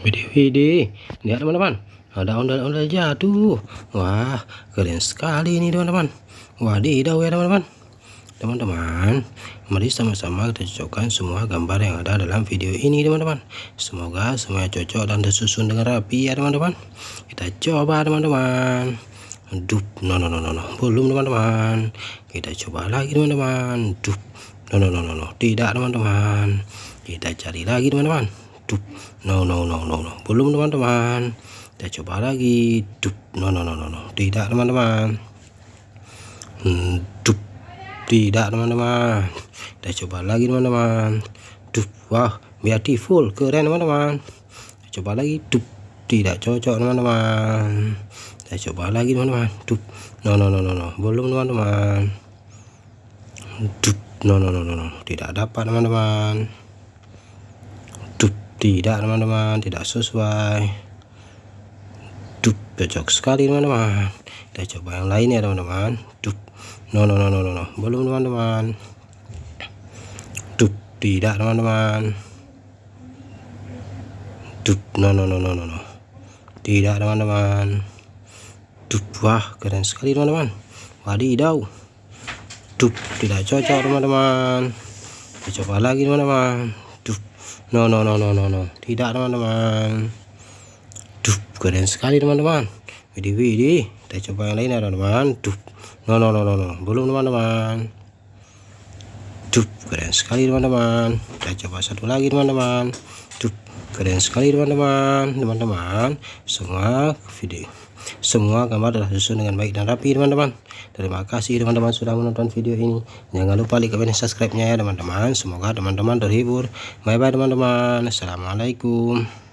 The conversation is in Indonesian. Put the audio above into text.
Widih, lihat teman-teman, ada ondel-ondel jatuh. Wah, keren sekali ini teman-teman. Wadidaw ya teman-teman. Teman-teman, mari sama-sama kita cocokkan semua gambar yang ada dalam video ini teman-teman. Semoga semuanya cocok dan tersusun dengan rapi ya teman-teman. Kita coba teman-teman. No, belum teman-teman. Kita coba lagi teman-teman. No, tidak teman-teman. Kita cari lagi teman-teman. No, belum teman-teman. Kita coba lagi. No, tidak teman-teman. Tidak teman-teman. Kita coba lagi teman-teman. Wah, beautiful, keren teman-teman. Kita coba lagi. Tidak cocok teman-teman. Kita coba lagi teman-teman. No, belum teman-teman. No, tidak dapat teman-teman. Tidak teman-teman, tidak sesuai. Cocok sekali teman-teman. Kita coba yang lain ya teman-teman. No, belum teman-teman. Tidak teman-teman. No, tidak teman-teman. Wah, keren sekali teman-teman. Wadidaw. Tidak cocok teman-teman. Kita coba lagi teman-teman. No, tidak teman-teman. Keren sekali teman-teman. Widih, kita coba yang lain ya teman-teman. No, belum teman-teman. Keren sekali teman-teman. Kita coba satu lagi teman-teman. Keren sekali teman-teman. Semua gambar telah susun dengan baik dan rapi teman-teman. Terima kasih teman-teman sudah menonton video ini. Jangan lupa like, comment, subscribe-nya ya teman-teman. Semoga teman-teman terhibur. Bye bye teman-teman. Assalamualaikum.